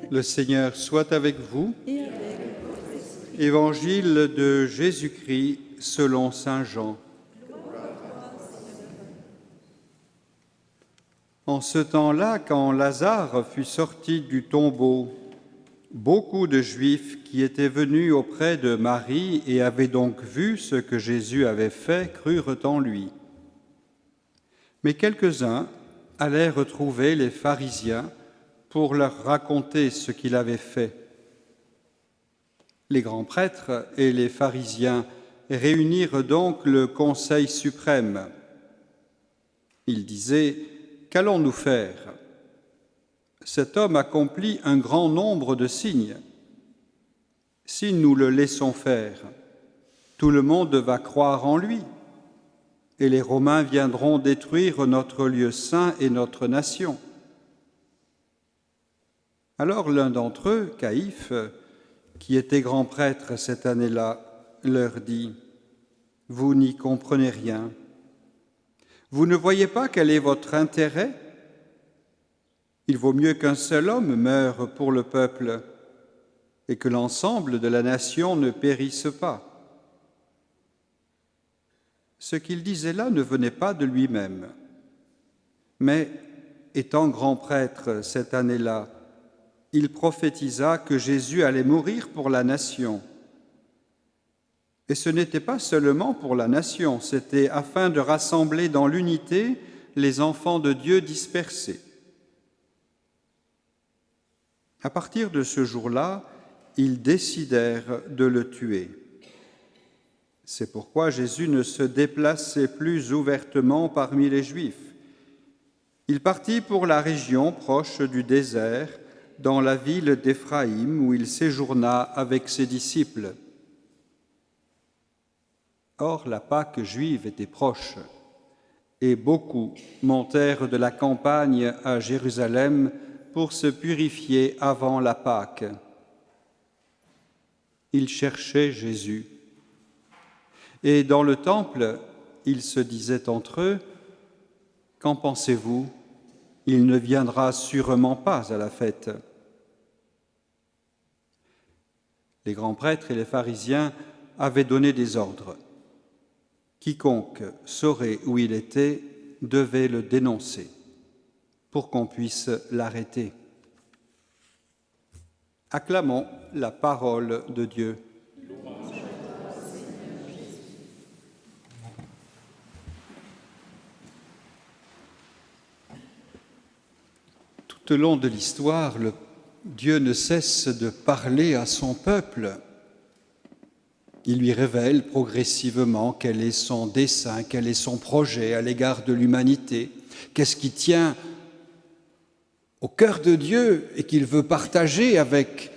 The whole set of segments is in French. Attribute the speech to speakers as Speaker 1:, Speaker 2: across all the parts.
Speaker 1: Le Seigneur soit avec vous.
Speaker 2: Et avec votre esprit.
Speaker 1: Évangile de Jésus-Christ selon saint Jean. En ce temps-là, quand Lazare fut sorti du tombeau, beaucoup de Juifs qui étaient venus auprès de Marie et avaient donc vu ce que Jésus avait fait crurent en lui. Mais quelques-uns allaient retrouver les pharisiens pour leur raconter ce qu'il avait fait. Les grands prêtres et les pharisiens réunirent donc le Conseil suprême. Ils disaient: « Qu'allons-nous faire ? Cet homme accomplit un grand nombre de signes. Si nous le laissons faire, tout le monde va croire en lui, et les Romains viendront détruire notre lieu saint et notre nation. » Alors l'un d'entre eux, Caïphe, qui était grand prêtre cette année-là, leur dit: « Vous n'y comprenez rien. Vous ne voyez pas quel est votre intérêt ? Il vaut mieux qu'un seul homme meure pour le peuple et que l'ensemble de la nation ne périsse pas. » Ce qu'il disait là ne venait pas de lui-même, mais, étant grand prêtre cette année-là, il prophétisa que Jésus allait mourir pour la nation. Et ce n'était pas seulement pour la nation, c'était afin de rassembler dans l'unité les enfants de Dieu dispersés. À partir de ce jour-là, ils décidèrent de le tuer. C'est pourquoi Jésus ne se déplaçait plus ouvertement parmi les Juifs. Il partit pour la région proche du désert, dans la ville d'Éphraïm, où il séjourna avec ses disciples. Or, la Pâque juive était proche, et beaucoup montèrent de la campagne à Jérusalem pour se purifier avant la Pâque. Ils cherchaient Jésus. Et dans le temple, ils se disaient entre eux: « Qu'en pensez-vous ? Il ne viendra sûrement pas à la fête. » Les grands prêtres et les pharisiens avaient donné des ordres. Quiconque saurait où il était devait le dénoncer pour qu'on puisse l'arrêter. Acclamons la parole de Dieu. Tout au long de l'histoire, Dieu ne cesse de parler à son peuple. Il lui révèle progressivement quel est son dessein, quel est son projet à l'égard de l'humanité, qu'est-ce qui tient au cœur de Dieu et qu'il veut partager avec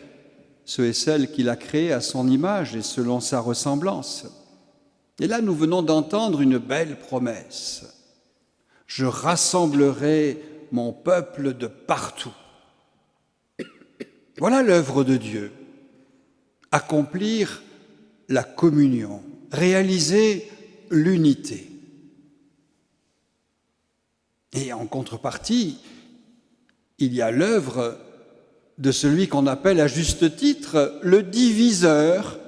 Speaker 1: ceux et celles qu'il a créés à son image et selon sa ressemblance. Et là, nous venons d'entendre une belle promesse. « Je rassemblerai mon peuple de partout. » Voilà l'œuvre de Dieu. Accomplir la communion, réaliser l'unité. Et en contrepartie, il y a l'œuvre de celui qu'on appelle à juste titre le diviseur,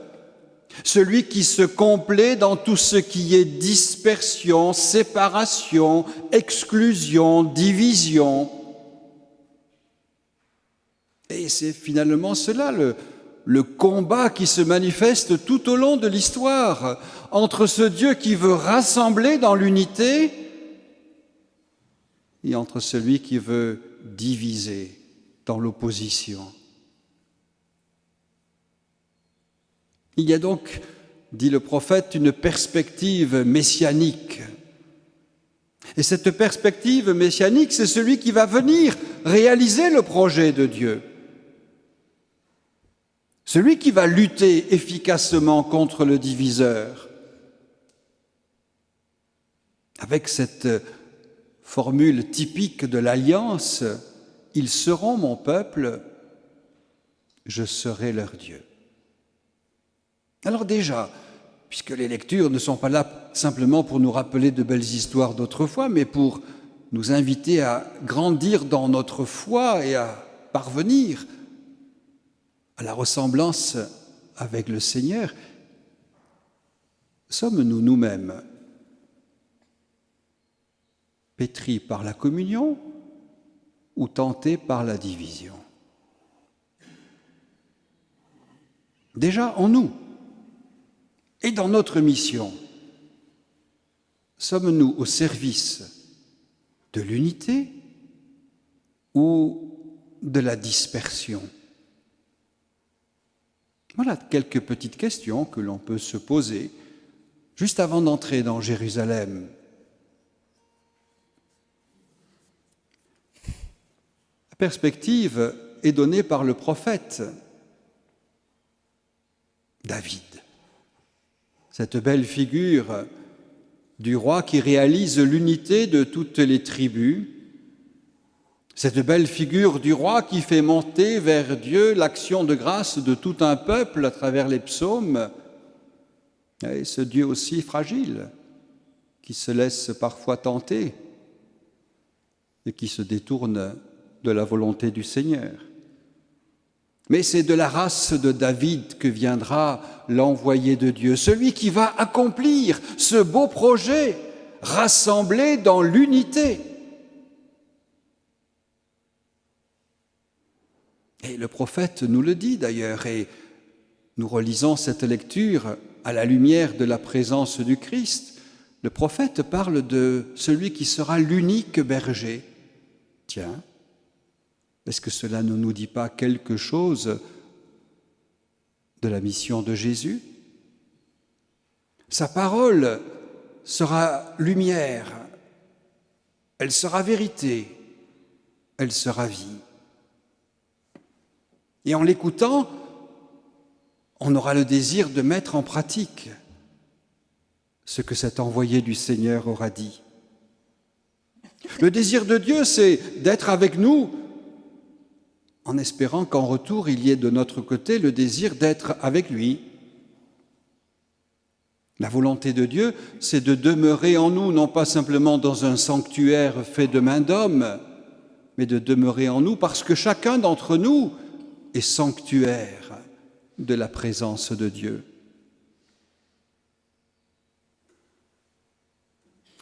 Speaker 1: celui qui se complaît dans tout ce qui est dispersion, séparation, exclusion, division. Et c'est finalement cela le combat qui se manifeste tout au long de l'histoire entre ce Dieu qui veut rassembler dans l'unité et entre celui qui veut diviser dans l'opposition. Il y a donc, dit le prophète, une perspective messianique. Et cette perspective messianique, c'est celui qui va venir réaliser le projet de Dieu. Celui qui va lutter efficacement contre le diviseur. Avec cette formule typique de l'Alliance, « Ils seront mon peuple, je serai leur Dieu ». Alors déjà, puisque les lectures ne sont pas là simplement pour nous rappeler de belles histoires d'autrefois, mais pour nous inviter à grandir dans notre foi et à parvenir à la ressemblance avec le Seigneur, sommes-nous nous-mêmes pétris par la communion ou tentés par la division? Déjà en nous et dans notre mission, sommes-nous au service de l'unité ou de la dispersion? Voilà quelques petites questions que l'on peut se poser juste avant d'entrer dans Jérusalem. La perspective est donnée par le prophète David, cette belle figure du roi qui réalise l'unité de toutes les tribus, cette belle figure du roi qui fait monter vers Dieu l'action de grâce de tout un peuple à travers les psaumes, et ce Dieu aussi fragile qui se laisse parfois tenter et qui se détourne de la volonté du Seigneur. Mais c'est de la race de David que viendra l'envoyé de Dieu, celui qui va accomplir ce beau projet, rassemblé dans l'unité. Et le prophète nous le dit d'ailleurs, et nous relisons cette lecture à la lumière de la présence du Christ. Le prophète parle de celui qui sera l'unique berger. Tiens, est-ce que cela ne nous dit pas quelque chose de la mission de Jésus? Sa parole sera lumière, elle sera vérité, elle sera vie. Et en l'écoutant, on aura le désir de mettre en pratique ce que cet envoyé du Seigneur aura dit. Le désir de Dieu, c'est d'être avec nous, en espérant qu'en retour, il y ait de notre côté le désir d'être avec lui. La volonté de Dieu, c'est de demeurer en nous, non pas simplement dans un sanctuaire fait de main d'homme, mais de demeurer en nous parce que chacun d'entre nous est sanctuaire de la présence de Dieu.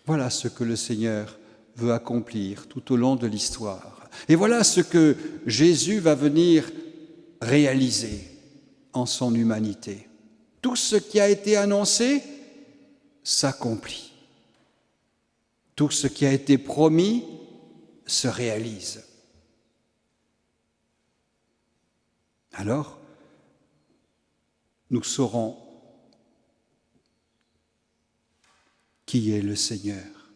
Speaker 1: Voilà ce que le Seigneur veut accomplir tout au long de l'histoire. Et voilà ce que Jésus va venir réaliser en son humanité. Tout ce qui a été annoncé s'accomplit. Tout ce qui a été promis se réalise. Alors, nous saurons qui est le Seigneur,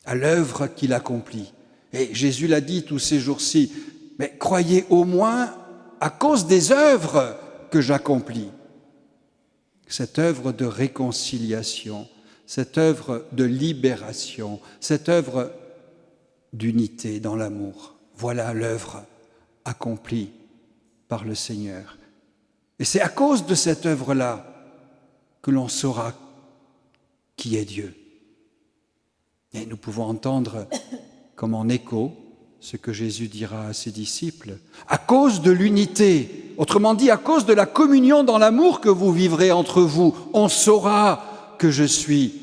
Speaker 1: à l'œuvre qu'il accomplit. Et Jésus l'a dit tous ces jours-ci, mais croyez au moins à cause des œuvres que j'accomplis. Cette œuvre de réconciliation, cette œuvre de libération, cette œuvre d'unité dans l'amour. Voilà l'œuvre accomplie par le Seigneur. Et c'est à cause de cette œuvre-là que l'on saura qui est Dieu. Et nous pouvons entendre comme en écho ce que Jésus dira à ses disciples. À cause de l'unité, autrement dit, à cause de la communion dans l'amour que vous vivrez entre vous, on saura que je suis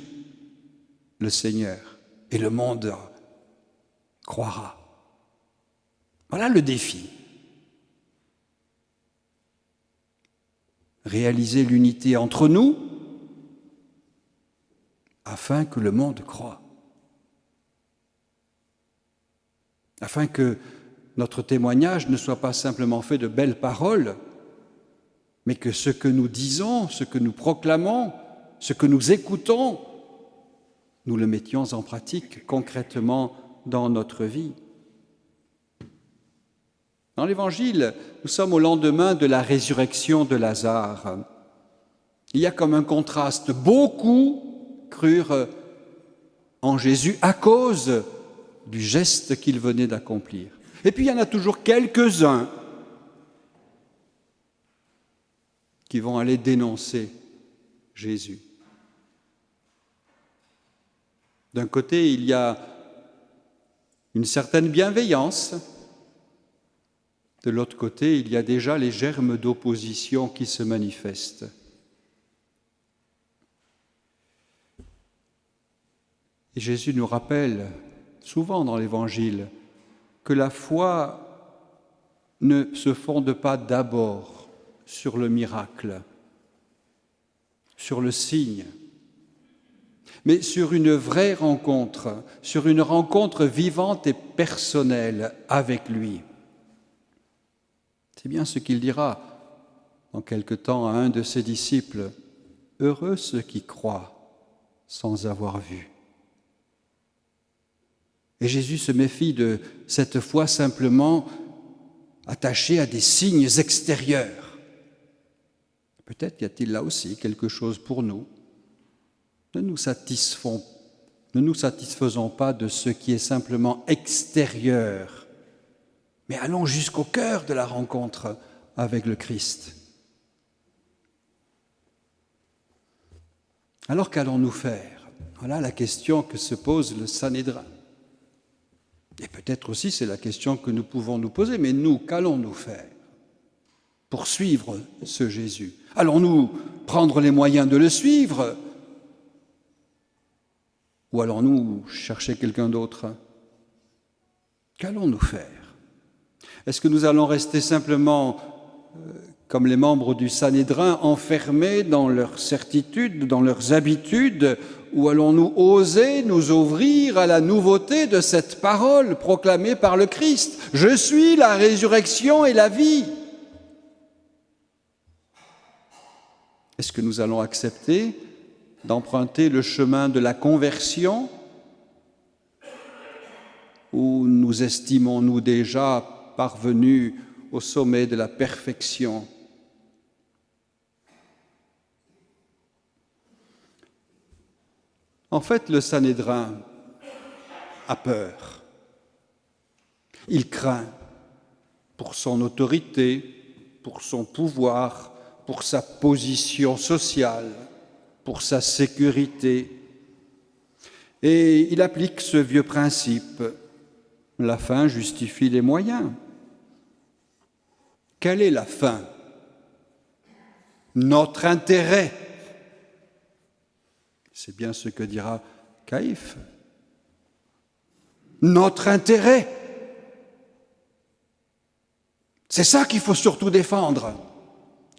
Speaker 1: le Seigneur et le monde croira. Voilà le défi. Réaliser l'unité entre nous afin que le monde croie. Afin que notre témoignage ne soit pas simplement fait de belles paroles, mais que ce que nous disons, ce que nous proclamons, ce que nous écoutons, nous le mettions en pratique concrètement dans notre vie. Dans l'Évangile, nous sommes au lendemain de la résurrection de Lazare. Il y a comme un contraste. Beaucoup crurent en Jésus à cause du geste qu'il venait d'accomplir. Et puis il y en a toujours quelques-uns qui vont aller dénoncer Jésus. D'un côté, il y a une certaine bienveillance De l'autre côté, il y a déjà les germes d'opposition qui se manifestent. Et Jésus nous rappelle souvent dans l'Évangile que la foi ne se fonde pas d'abord sur le miracle, sur le signe, mais sur une vraie rencontre, sur une rencontre vivante et personnelle avec lui. C'est bien ce qu'il dira dans quelque temps à un de ses disciples, « Heureux ceux qui croient sans avoir vu ». Et Jésus se méfie de cette foi simplement attachée à des signes extérieurs. Peut-être y a-t-il là aussi quelque chose pour nous. Ne nous satisfaisons pas de ce qui est simplement extérieur, mais allons jusqu'au cœur de la rencontre avec le Christ. Alors qu'allons-nous faire? Voilà la question que se pose le Sanhédrin. Et peut-être aussi c'est la question que nous pouvons nous poser, mais nous, qu'allons-nous faire pour suivre ce Jésus? Allons-nous prendre les moyens de le suivre? Ou allons-nous chercher quelqu'un d'autre? Qu'allons-nous faire? Est-ce que nous allons rester simplement, comme les membres du Sanhédrin, enfermés dans leurs certitudes, dans leurs habitudes, ou allons-nous oser nous ouvrir à la nouveauté de cette parole proclamée par le Christ? « Je suis la résurrection et la vie ». Est-ce que nous allons accepter d'emprunter le chemin de la conversion, ou nous estimons-nous déjà parvenus au sommet de la perfection? En fait, le Sanhédrin a peur. Il craint pour son autorité, pour son pouvoir, pour sa position sociale, pour sa sécurité. Et il applique ce vieux principe, la fin justifie les moyens. Quelle est la fin? Notre intérêt. C'est bien ce que dira Caïphe. Notre intérêt. C'est ça qu'il faut surtout défendre,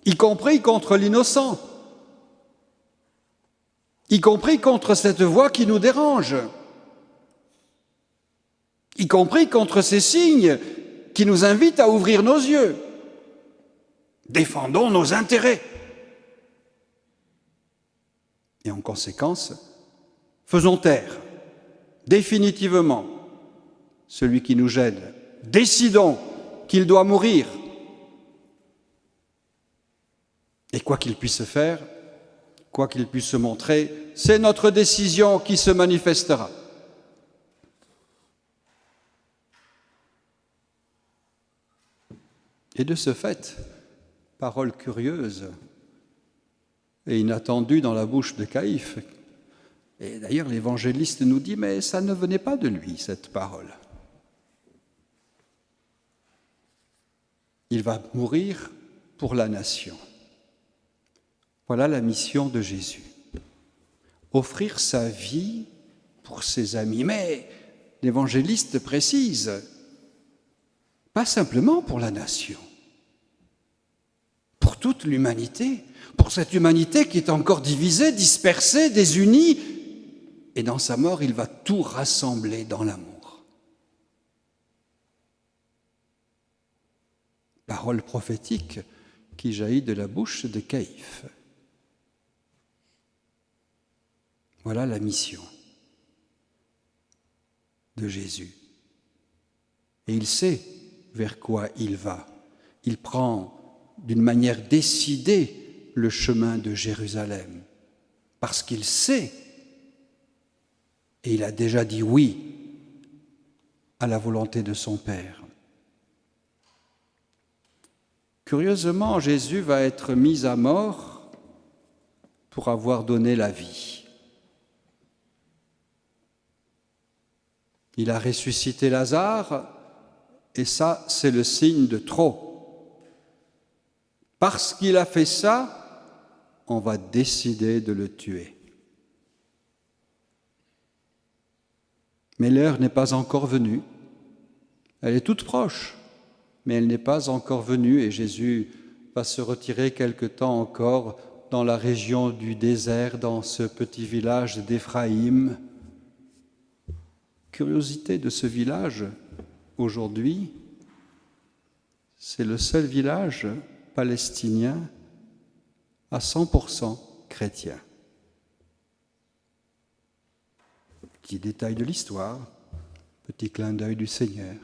Speaker 1: y compris contre l'innocent, y compris contre cette voix qui nous dérange, y compris contre ces signes qui nous invitent à ouvrir nos yeux. Défendons nos intérêts. Et en conséquence, faisons taire définitivement celui qui nous gêne. Décidons qu'il doit mourir. Et quoi qu'il puisse faire, quoi qu'il puisse se montrer, c'est notre décision qui se manifestera. Et de ce fait, parole curieuse et inattendue dans la bouche de Caïphe, et d'ailleurs l'évangéliste nous dit, mais ça ne venait pas de lui, cette parole. Il va mourir pour la nation. Voilà la mission de Jésus. Offrir sa vie pour ses amis. Mais l'évangéliste précise, pas simplement pour la nation, pour toute l'humanité, pour cette humanité qui est encore divisée, dispersée, désunie, et dans sa mort, il va tout rassembler dans l'amour. Parole prophétique qui jaillit de la bouche de Caïphe. Voilà la mission de Jésus. Et il sait vers quoi il va. Il prend d'une manière décidée le chemin de Jérusalem, parce qu'il sait, et il a déjà dit oui à la volonté de son Père. Curieusement, Jésus va être mis à mort pour avoir donné la vie. Il a ressuscité Lazare Et ça, c'est le signe de trop. Parce qu'il a fait ça, on va décider de le tuer. Mais l'heure n'est pas encore venue. Elle est toute proche, mais elle n'est pas encore venue et Jésus va se retirer quelque temps encore dans la région du désert, dans ce petit village d'Éphraïm. Curiosité de ce village, aujourd'hui, c'est le seul village palestinien à 100% chrétien. Petit détail de l'histoire, petit clin d'œil du Seigneur.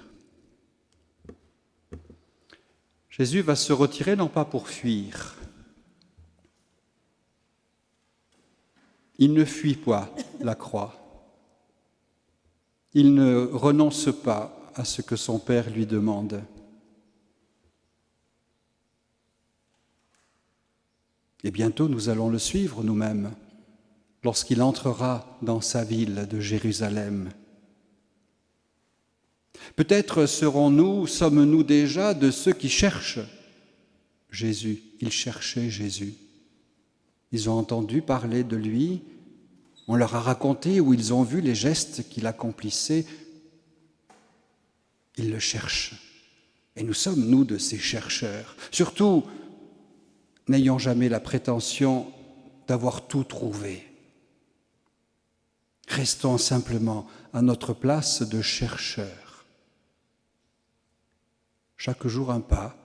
Speaker 1: Jésus va se retirer non pas pour fuir. Il ne fuit pas la croix. Il ne renonce pas à ce que son Père lui demande. Et bientôt, nous allons le suivre nous-mêmes, lorsqu'il entrera dans sa ville de Jérusalem. Peut-être sommes-nous déjà de ceux qui cherchent Jésus. Ils cherchaient Jésus. Ils ont entendu parler de lui, on leur a raconté ou ils ont vu les gestes qu'il accomplissait. Ils le cherchent. Et nous sommes, nous, de ces chercheurs. Surtout, n'ayons jamais la prétention d'avoir tout trouvé. Restons simplement à notre place de chercheurs. Chaque jour un pas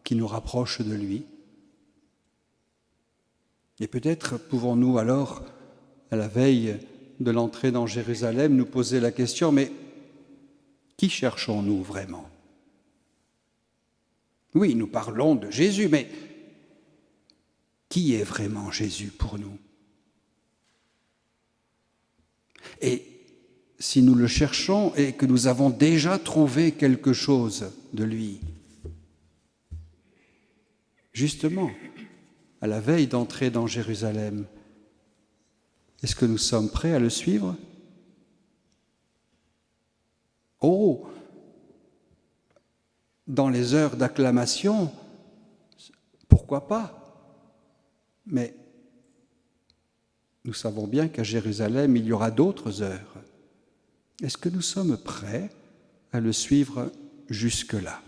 Speaker 1: qui nous rapproche de lui. Et peut-être pouvons-nous alors, à la veille de l'entrée dans Jérusalem, nous poser la question, mais qui cherchons-nous vraiment? Oui, nous parlons de Jésus, mais qui est vraiment Jésus pour nous? Et si nous le cherchons et que nous avons déjà trouvé quelque chose de lui, justement, à la veille d'entrer dans Jérusalem, est-ce que nous sommes prêts à le suivre? Oh, dans les heures d'acclamation, pourquoi pas? Mais nous savons bien qu'à Jérusalem, il y aura d'autres heures. Est-ce que nous sommes prêts à le suivre jusque-là?